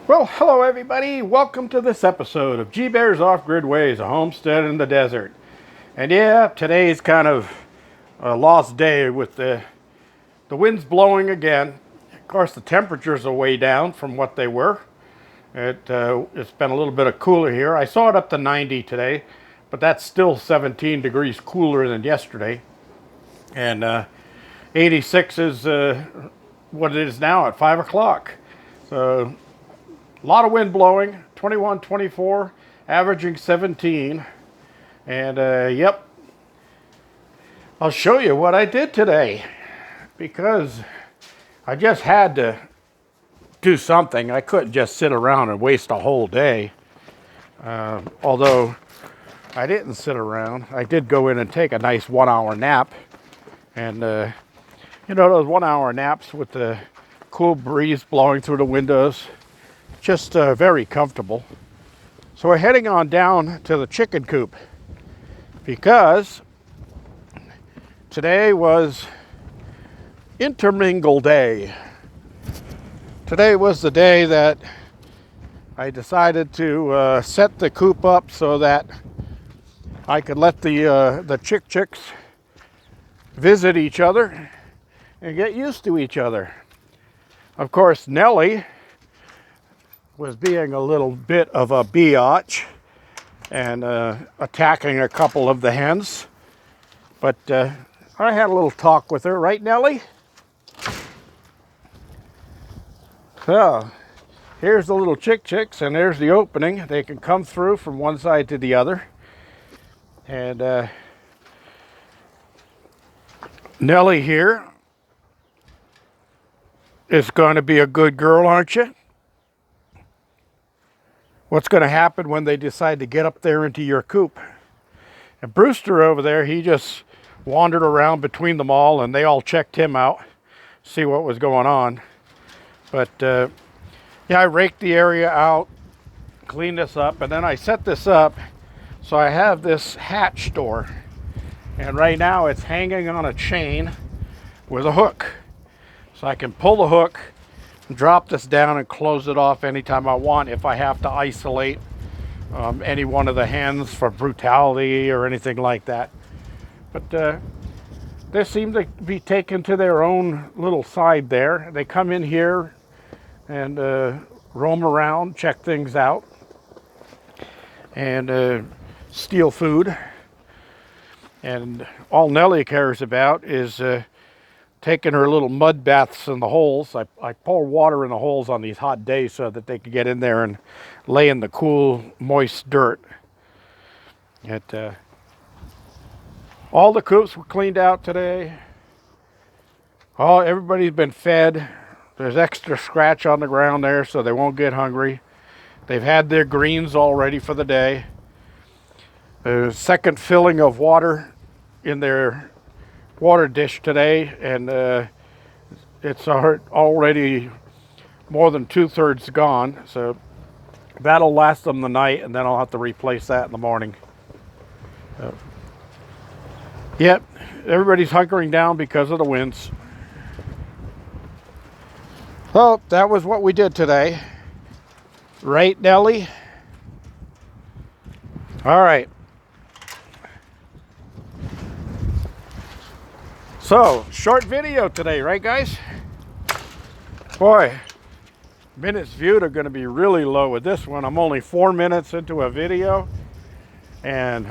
Well, hello everybody. Welcome to this episode of G Bear's Off-Grid Ways, a homestead in the desert. And yeah, today's kind of a lost day with the winds blowing again. Of course, the temperatures are way down from what they were. It's been a little bit of cooler here. I saw it up to 90 today, but that's still 17 degrees cooler than yesterday. And 86 is what it is now at 5 o'clock. So a lot of wind blowing, 21, 24, averaging 17. And yep, I'll show you what I did today because I just had to do something. I couldn't just sit around and waste a whole day. Although I didn't sit around. I did go in and take a nice 1 hour nap. And you know, those 1 hour naps with the cool breeze blowing through the windows, just very comfortable. So we're heading on down to the chicken coop because today was intermingle day. Today was the day that I decided to set the coop up so that I could let the chicks visit each other and get used to each other. Of course, Nellie was being a little bit of a biatch and attacking a couple of the hens. But I had a little talk with her, right, Nellie? So here's the little chicks, and there's the opening. They can come through from one side to the other. And Nellie here is going to be a good girl, aren't you? What's going to happen when they decide to get up there into your coop? And Brewster over there, he just wandered around between them all, and they all checked him out, see what was going on. But yeah, I raked the area out, cleaned this up, and then I set this up so I have this hatch door. And right now it's hanging on a chain with a hook. So I can pull the hook, drop this down and close it off anytime I want if I have to isolate any one of the hens for brutality or anything like that. But they seem to be taken to their own little side there. They come in here and roam around, check things out, and steal food. And all Nellie cares about is taking her little mud baths in the holes. I pour water in the holes on these hot days so that they can get in there and lay in the cool, moist dirt. All the coops were cleaned out today. Everybody's been fed. There's extra scratch on the ground there so they won't get hungry. They've had their greens all ready for the day. There's second filling of water in their water dish today, and it's already more than 2/3 gone, so that'll last them the night, and then I'll have to replace that in the morning. Yep, everybody's hunkering down because of the winds. So that was what we did today, right, Nellie? All right. So, short video today, right guys? Boy, minutes viewed are going to be really low with this one. I'm only 4 minutes into a video, and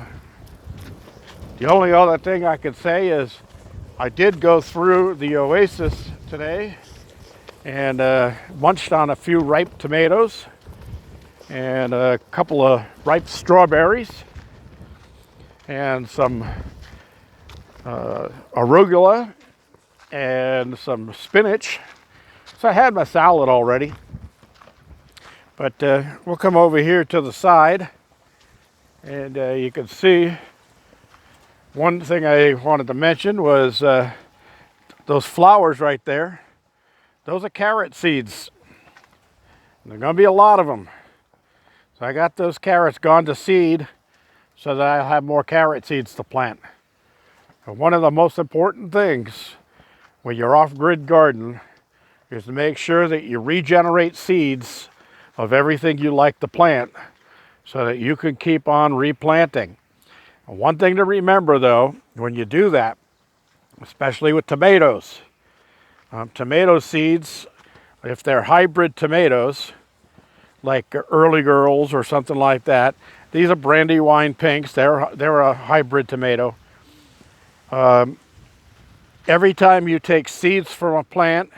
the only other thing I could say is I did go through the oasis today and munched on a few ripe tomatoes and a couple of ripe strawberries and some arugula and some spinach. So I had my salad already. But we'll come over here to the side, and you can see one thing I wanted to mention was those flowers right there. Those are carrot seeds. And there are going to be a lot of them. So I got those carrots gone to seed so that I'll have more carrot seeds to plant. One of the most important things when you're off-grid garden is to make sure that you regenerate seeds of everything you like to plant so that you can keep on replanting. One thing to remember though, when you do that, especially with tomatoes, tomato seeds, if they're hybrid tomatoes, like Early Girls or something like that, these are Brandywine Pinks, they're a hybrid tomato. Every time you take seeds from a plant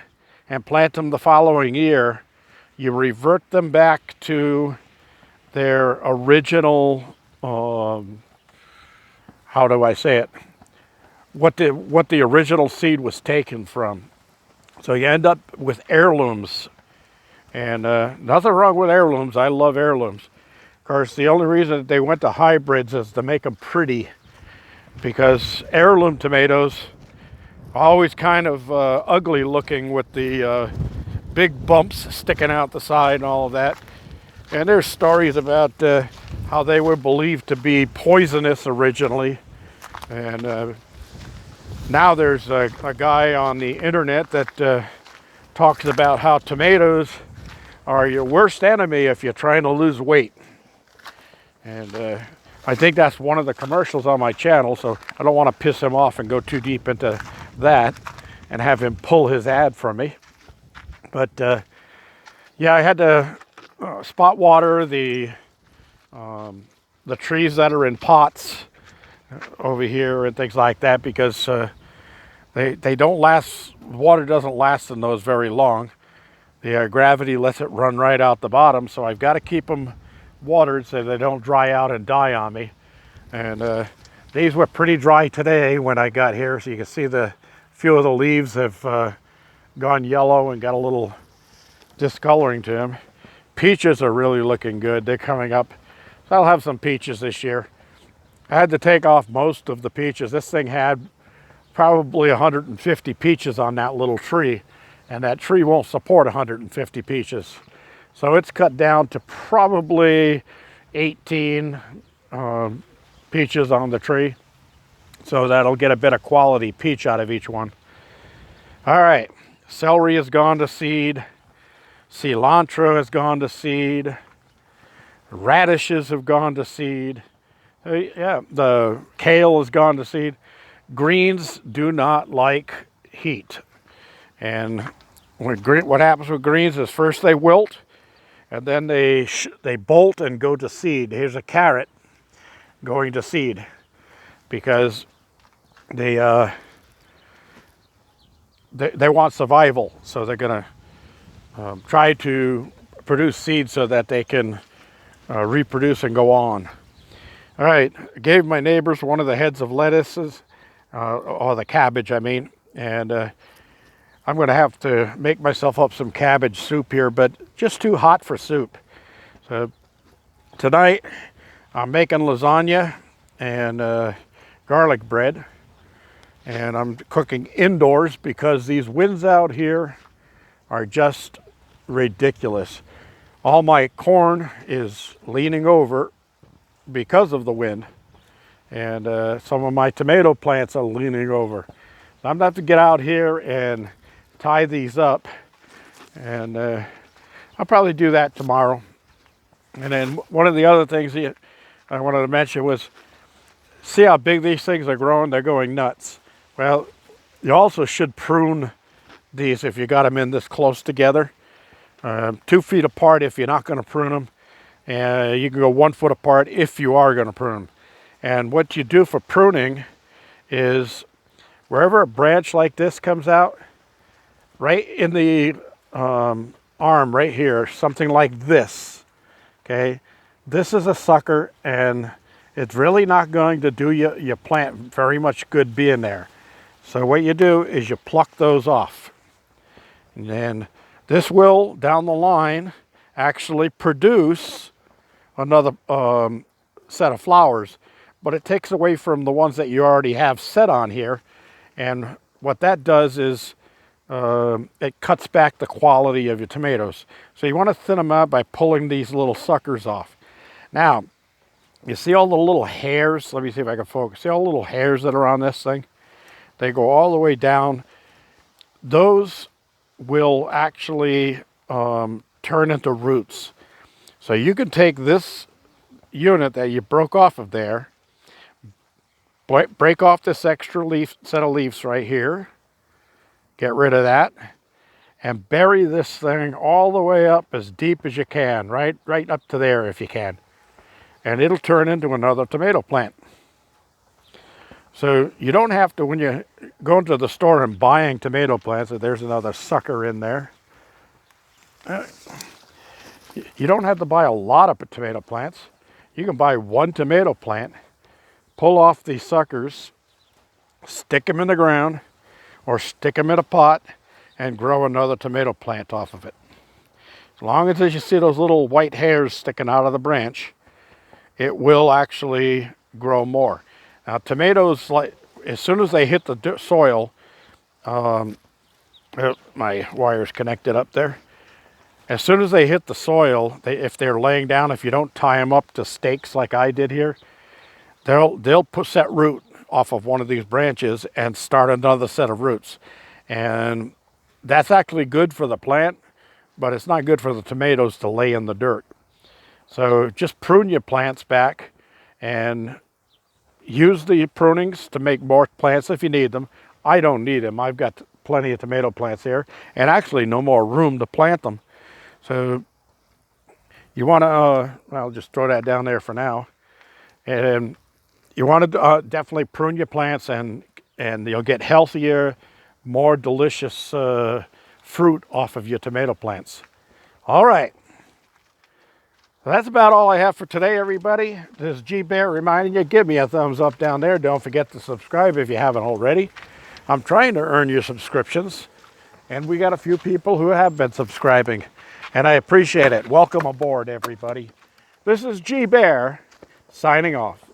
and plant them the following year, you revert them back to their original, how do I say it? What the original seed was taken from. So you end up with heirlooms. And nothing wrong with heirlooms. I love heirlooms. Of course, the only reason that they went to hybrids is to make them pretty, because heirloom tomatoes are always kind of ugly looking with the big bumps sticking out the side and all of that. And there's stories about how they were believed to be poisonous originally. And now there's a guy on the internet that talks about how tomatoes are your worst enemy if you're trying to lose weight. And I think that's one of the commercials on my channel, so I don't want to piss him off and go too deep into that and have him pull his ad from me. But yeah, I had to spot water the trees that are in pots over here and things like that, because they don't last, water doesn't last in those very long. The gravity lets it run right out the bottom, so I've got to keep them watered so they don't dry out and die on me. And these were pretty dry today when I got here, so you can see the few of the leaves have gone yellow and got a little discoloring to them. Peaches are really looking good. They're coming up. So I'll have some peaches this year. I had to take off most of the peaches. This thing had probably 150 peaches on that little tree, and that tree won't support 150 peaches. So it's cut down to probably 18 peaches on the tree. So that'll get a bit of quality peach out of each one. All right, celery has gone to seed. Cilantro has gone to seed. Radishes have gone to seed. Yeah, the kale has gone to seed. Greens do not like heat. And what happens with greens is first they wilt, and then they bolt and go to seed. Here's a carrot going to seed because they want survival. So they're going to try to produce seed so that they can reproduce and go on. All right, I gave my neighbors one of the heads of lettuces, or the cabbage, I mean, and I'm going to have to make myself up some cabbage soup here, but just too hot for soup. So tonight I'm making lasagna and garlic bread, and I'm cooking indoors because these winds out here are just ridiculous. All my corn is leaning over because of the wind, and some of my tomato plants are leaning over. So I'm going to have to get out here and tie these up, and I'll probably do that tomorrow. And then one of the other things I wanted to mention was, see how big these things are growing? They're going nuts. Well, you also should prune these if you got them in this close together. 2 feet apart if you're not going to prune them. And you can go 1 foot apart if you are going to prune them. And what you do for pruning is wherever a branch like this comes out, right in the arm right here, something like this, okay? This is a sucker, and it's really not going to do your plant very much good being there. So what you do is you pluck those off. And then this will, down the line, actually produce another set of flowers, but it takes away from the ones that you already have set on here. And what that does is it cuts back the quality of your tomatoes. So you want to thin them out by pulling these little suckers off. Now, you see all the little hairs? Let me see if I can focus. See all the little hairs that are on this thing? They go all the way down. Those will actually turn into roots. So you can take this unit that you broke off of there, break off this extra set of leaves right here, get rid of that, and bury this thing all the way up as deep as you can, right up to there if you can. And it'll turn into another tomato plant. So you don't have to, when you go into the store and buying tomato plants, there's another sucker in there. You don't have to buy a lot of tomato plants. You can buy one tomato plant, pull off these suckers, stick them in the ground, or stick them in a pot, and grow another tomato plant off of it. As long as you see those little white hairs sticking out of the branch, it will actually grow more. Now tomatoes, like as soon as they hit the soil, my wire's connected up there. As soon as they hit the soil, if they're laying down, if you don't tie them up to stakes like I did here, they'll set root off of one of these branches and start another set of roots. And that's actually good for the plant, but it's not good for the tomatoes to lay in the dirt. So just prune your plants back and use the prunings to make more plants if you need them. I don't need them. I've got plenty of tomato plants here and actually no more room to plant them. So you want to, I'll just throw that down there for now. And you want to definitely prune your plants and you'll get healthier, more delicious fruit off of your tomato plants. All right. So that's about all I have for today, everybody. This is G Bear reminding you, give me a thumbs up down there. Don't forget to subscribe if you haven't already. I'm trying to earn you subscriptions, and we got a few people who have been subscribing, and I appreciate it. Welcome aboard, everybody. This is G Bear signing off.